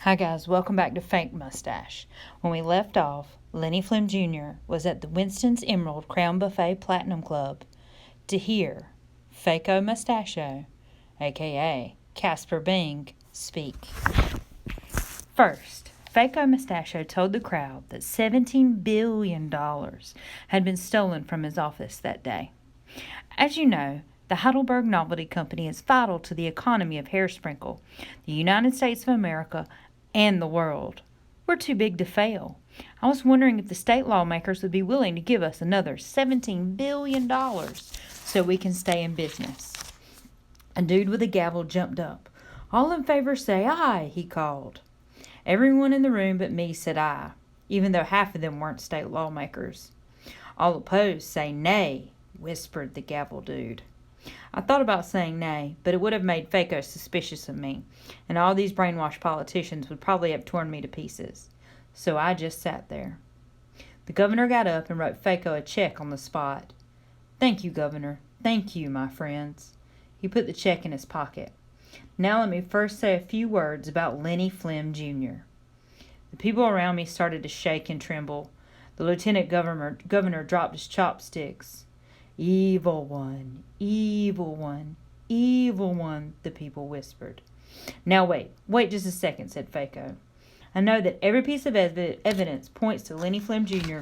Hi guys, welcome back to Fake Mustache. When we left off, Lenny Flynn Jr. was at the Winston's Emerald Crown Buffet Platinum Club to hear Fako Mustachio, aka Casper Bing, speak. First, Fako Mustachio told the crowd that $17 billion had been stolen from his office that day. As you know, the Heidelberg Novelty Company is vital to the economy of Hairsprinkle, the United States of America, and the world. We're too big to fail. I was wondering if the state lawmakers would be willing to give us another $17 billion so we can stay in business. A dude with a gavel jumped up. All in favor say aye, he called. Everyone in the room but me said aye, even though half of them weren't state lawmakers. All opposed say nay, whispered the gavel dude. I thought about saying nay, but it would have made Fako suspicious of me, and all these brainwashed politicians would probably have torn me to pieces. So I just sat there. The governor got up and wrote Fako a check on the spot. Thank you, Governor. Thank you, my friends. He put the check in his pocket. Now let me first say a few words about Lenny Flynn Jr. The people around me started to shake and tremble. The lieutenant governor dropped his chopsticks. Evil one, evil one, evil one, the people whispered. Now wait just a second, said Fako. I know that every piece of evidence points to Lenny Flynn Jr.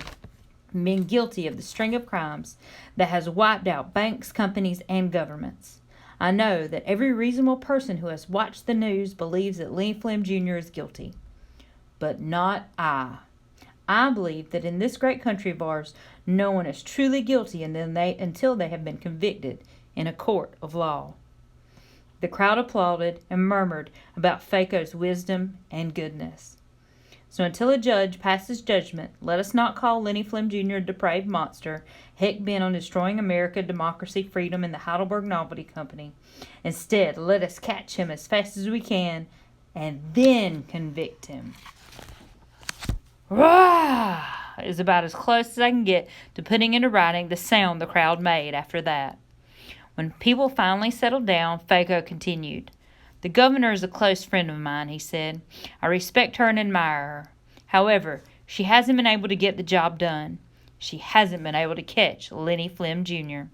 being guilty of the string of crimes that has wiped out banks, companies, and governments. I know that every reasonable person who has watched the news believes that Lenny Flynn Jr. is guilty. But not I. I believe that in this great country of ours, no one is truly guilty until they have been convicted in a court of law. The crowd applauded and murmured about Fako's wisdom and goodness. So until a judge passes judgment, let us not call Lenny Flynn Jr. a depraved monster, heck bent on destroying America, democracy, freedom, and the Heidelberg Novelty Company. Instead, let us catch him as fast as we can and then convict him. Rah! Is about as close as I can get to putting into writing the sound the crowd made after that. When people finally settled down, Fako continued. The governor is a close friend of mine, he said. I respect her and admire her. However, she hasn't been able to get the job done. She hasn't been able to catch Lenny Flynn Jr.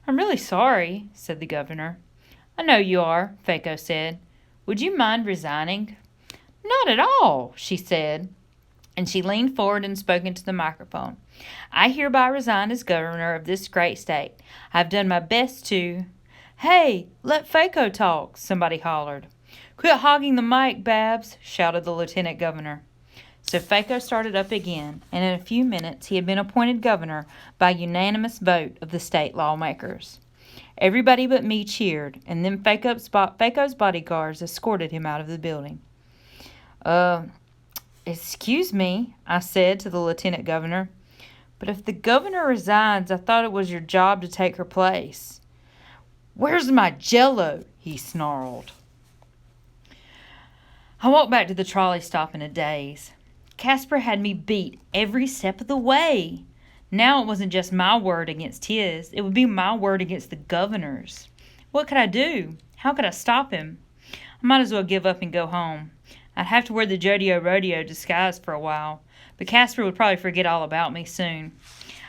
I'm really sorry, said the governor. I know you are, Fako said. Would you mind resigning? Not at all, she said. And she leaned forward and spoke into the microphone. I hereby resign as governor of this great state. I've done my best to... Hey, let Fako talk, somebody hollered. Quit hogging the mic, Babs, shouted the lieutenant governor. So Fako started up again, and in a few minutes he had been appointed governor by unanimous vote of the state lawmakers. Everybody but me cheered, and then Fako's bodyguards escorted him out of the building. Excuse me, I said to the lieutenant governor, but if the governor resigns, I thought it was your job to take her place. Where's my jello? He snarled. I walked back to the trolley stop in a daze. Casper had me beat every step of the way. Now it wasn't just my word against his, it would be my word against the governor's. What could I do? How could I stop him? I might as well give up and go home. I'd have to wear the rodeo disguise for a while, but Casper would probably forget all about me soon.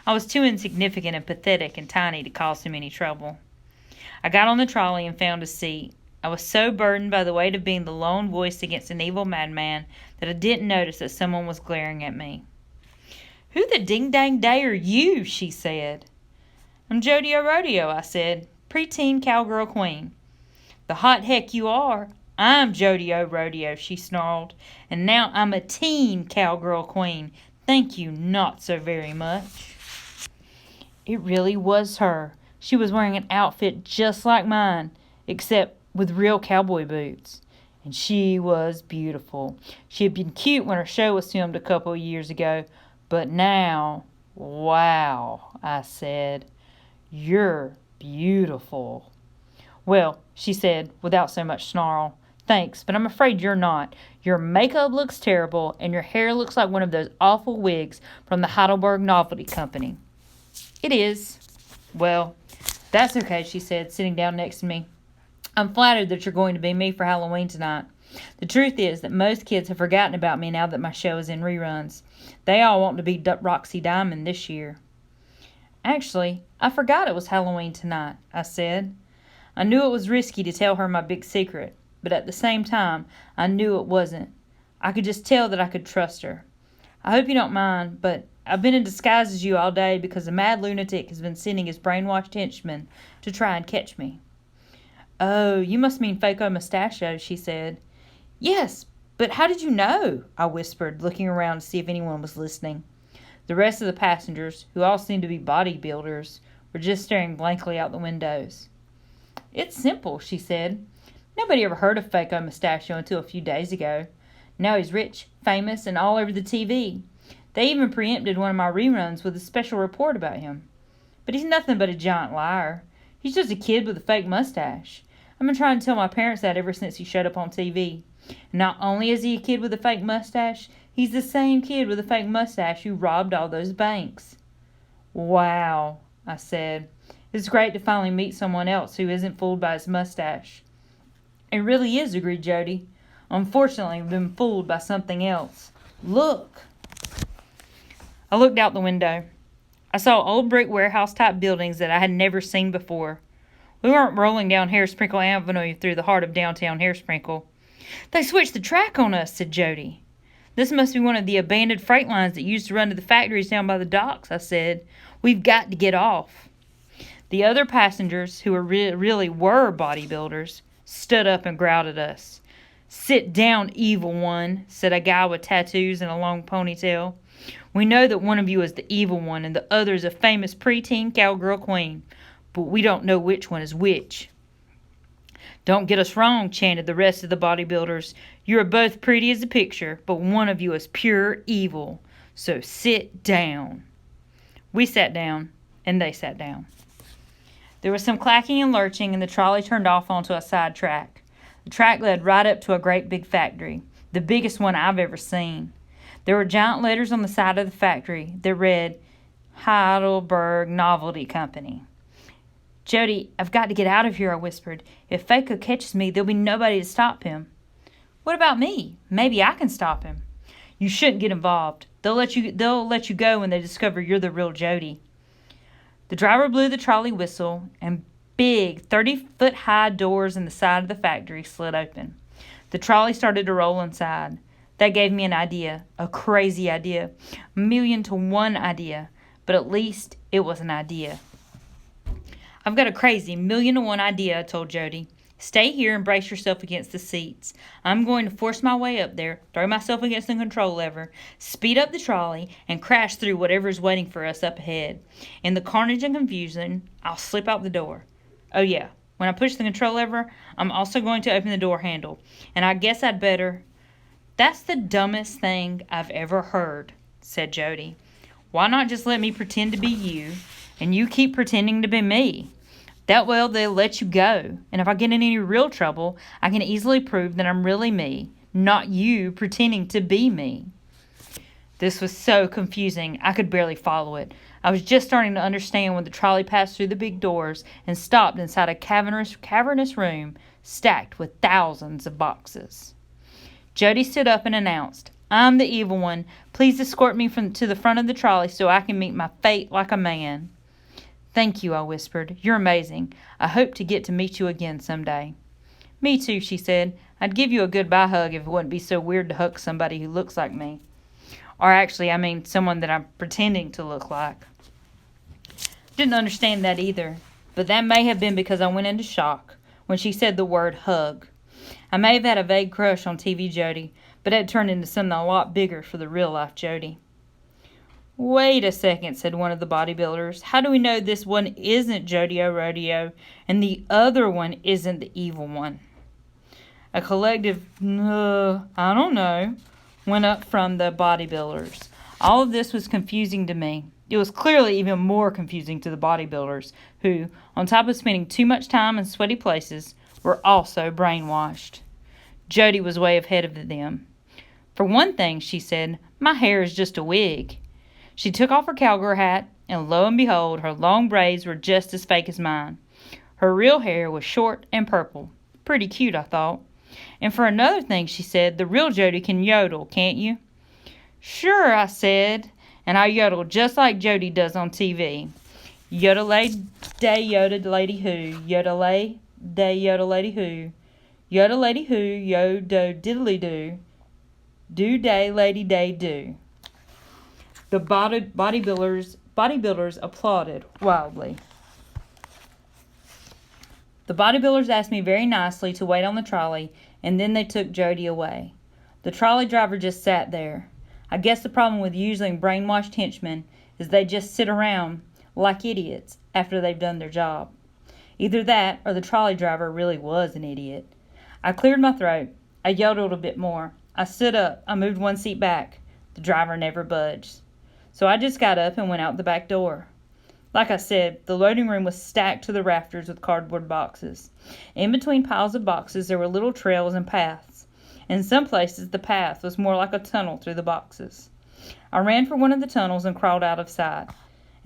I was too insignificant and pathetic and tiny to cause him any trouble. I got on the trolley and found a seat. I was so burdened by the weight of being the lone voice against an evil madman that I didn't notice that someone was glaring at me. Who the ding-dang-day are you? She said. I'm Jody O'Rodeo, I said. Preteen cowgirl queen. The hot heck you are. I'm Jody O'Rodeo, she snarled, and now I'm a teen cowgirl queen. Thank you not so very much. It really was her. She was wearing an outfit just like mine, except with real cowboy boots. And she was beautiful. She had been cute when her show was filmed a couple of years ago, but now, wow, I said, you're beautiful. Well, she said, without so much snarl, thanks, but I'm afraid you're not. Your makeup looks terrible, and your hair looks like one of those awful wigs from the Heidelberg Novelty Company. It is. Well, that's okay, she said, sitting down next to me. I'm flattered that you're going to be me for Halloween tonight. The truth is that most kids have forgotten about me now that my show is in reruns. They all want to be Roxy Diamond this year. Actually, I forgot it was Halloween tonight, I said. I knew it was risky to tell her my big secret, but at the same time, I knew it wasn't. I could just tell that I could trust her. I hope you don't mind, but I've been in disguise as you all day because a mad lunatic has been sending his brainwashed henchmen to try and catch me. Oh, you must mean Faco Mustache, she said. Yes, but how did you know? I whispered, looking around to see if anyone was listening. The rest of the passengers, who all seemed to be bodybuilders, were just staring blankly out the windows. It's simple, she said. Nobody ever heard of Faco Mustachio until a few days ago. Now he's rich, famous, and all over the TV. They even preempted one of my reruns with a special report about him. But he's nothing but a giant liar. He's just a kid with a fake mustache. I've been trying to tell my parents that ever since he showed up on TV. And not only is he a kid with a fake mustache, he's the same kid with a fake mustache who robbed all those banks. Wow, I said. It's great to finally meet someone else who isn't fooled by his mustache. It really is, agreed Jody. Unfortunately, I've been fooled by something else. Look. I looked out the window. I saw old brick warehouse-type buildings that I had never seen before. We weren't rolling down Hairsprinkle Avenue through the heart of downtown Hairsprinkle. They switched the track on us, said Jody. This must be one of the abandoned freight lines that used to run to the factories down by the docks, I said. We've got to get off. The other passengers, who really were bodybuilders, stood up and growled at us. Sit down, evil one, said a guy with tattoos and a long ponytail. We know that one of you is the evil one and the other is a famous preteen cowgirl queen, but we don't know which one is which. Don't get us wrong, chanted the rest of the bodybuilders. You are both pretty as a picture, but one of you is pure evil. So sit down. We sat down, and they sat down. There was some clacking and lurching, and the trolley turned off onto a side track. The track led right up to a great big factory, the biggest one I've ever seen. There were giant letters on the side of the factory that read, Heidelberg Novelty Company. Jody, I've got to get out of here, I whispered. If Faco catches me, there'll be nobody to stop him. What about me? Maybe I can stop him. You shouldn't get involved. They'll let you go when they discover you're the real Jody. The driver blew the trolley whistle, and big 30-foot-high doors in the side of the factory slid open. The trolley started to roll inside. That gave me an idea, a crazy idea, 1,000,000-to-1 idea, but at least it was an idea. I've got a crazy 1,000,000-to-1 idea, I told Jody. Stay here and brace yourself against the seats. I'm going to force my way up there, throw myself against the control lever, speed up the trolley, and crash through whatever is waiting for us up ahead. In the carnage and confusion, I'll slip out the door. Oh yeah, when I push the control lever, I'm also going to open the door handle. And I guess I'd better... That's the dumbest thing I've ever heard, said Jody. Why not just let me pretend to be you, and you keep pretending to be me? That way they'll let you go, and if I get in any real trouble, I can easily prove that I'm really me, not you pretending to be me. This was so confusing, I could barely follow it. I was just starting to understand when the trolley passed through the big doors and stopped inside a cavernous room stacked with thousands of boxes. Jody stood up and announced, I'm the evil one. Please escort me to the front of the trolley so I can meet my fate like a man. Thank you, I whispered. You're amazing. I hope to get to meet you again someday. Me too, she said. I'd give you a goodbye hug if it wouldn't be so weird to hug somebody who looks like me. Or actually, I mean someone that I'm pretending to look like. Didn't understand that either, but that may have been because I went into shock when she said the word hug. I may have had a vague crush on TV Jody, but it turned into something a lot bigger for the real-life Jody. Wait a second, said one of the bodybuilders. How do we know this one isn't Jody O'Rodeo and the other one isn't the evil one? A collective, I don't know, went up from the bodybuilders. All of this was confusing to me. It was clearly even more confusing to the bodybuilders, who, on top of spending too much time in sweaty places, were also brainwashed. Jody was way ahead of them. For one thing, she said, my hair is just a wig. She took off her cowgirl hat, and lo and behold, her long braids were just as fake as mine. Her real hair was short and purple. Pretty cute, I thought. And for another thing, she said, the real Jody can yodel, can't you? Sure, I said, and I yodeled just like Jody does on TV. Yodelay day yoda lady who, yodelay day yoda lady who, yoda lady who, yo do diddly do day lady day do. The bodybuilders applauded wildly. The bodybuilders asked me very nicely to wait on the trolley, and then they took Jody away. The trolley driver just sat there. I guess the problem with using brainwashed henchmen is they just sit around like idiots after they've done their job. Either that or the trolley driver really was an idiot. I cleared my throat. I yodeled a bit more. I stood up. I moved one seat back. The driver never budged. So I just got up and went out the back door. Like I said, the loading room was stacked to the rafters with cardboard boxes. In between piles of boxes there were little trails and paths. In some places the path was more like a tunnel through the boxes. I ran for one of the tunnels and crawled out of sight.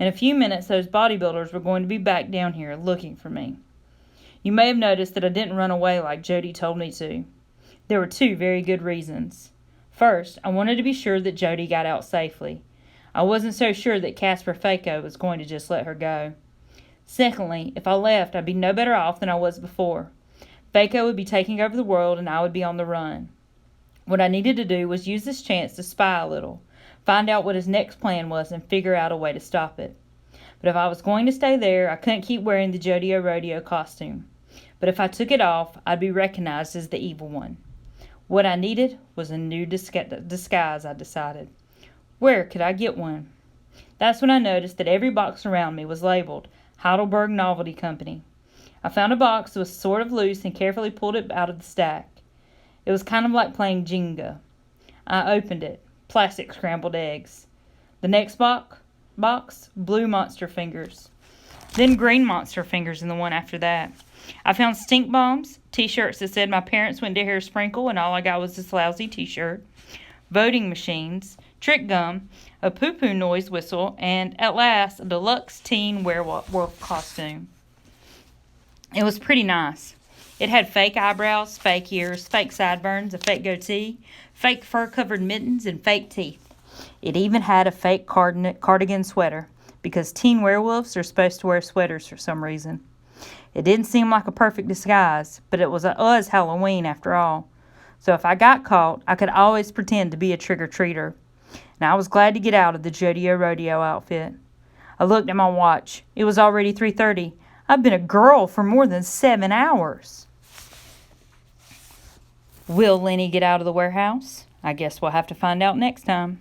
In a few minutes those bodybuilders were going to be back down here looking for me. You may have noticed that I didn't run away like Jody told me to. There were two very good reasons. First, I wanted to be sure that Jody got out safely. I wasn't so sure that Casper Faco was going to just let her go. Secondly, if I left, I'd be no better off than I was before. Faco would be taking over the world and I would be on the run. What I needed to do was use this chance to spy a little, find out what his next plan was, and figure out a way to stop it. But if I was going to stay there, I couldn't keep wearing the Jody Rodeo costume. But if I took it off, I'd be recognized as the evil one. What I needed was a new disguise, I decided. Where could I get one? That's when I noticed that every box around me was labeled Heidelberg Novelty Company. I found a box that was sort of loose and carefully pulled it out of the stack. It was kind of like playing Jenga. I opened it. Plastic scrambled eggs. The next box, blue monster fingers. Then green monster fingers in the one after that. I found stink bombs, t-shirts that said my parents went to hair sprinkle and all I got was this lousy t-shirt, voting machines, trick gum, a poo-poo noise whistle, and, at last, a deluxe teen werewolf costume. It was pretty nice. It had fake eyebrows, fake ears, fake sideburns, a fake goatee, fake fur-covered mittens, and fake teeth. It even had a fake cardigan sweater, because teen werewolves are supposed to wear sweaters for some reason. It didn't seem like a perfect disguise, but it was Halloween after all. So if I got caught, I could always pretend to be a trick-or-treater. And I was glad to get out of the Jody Rodeo outfit. I looked at my watch. It was already 3:30. I've been a girl for more than 7 hours. Will Lenny get out of the warehouse? I guess we'll have to find out next time.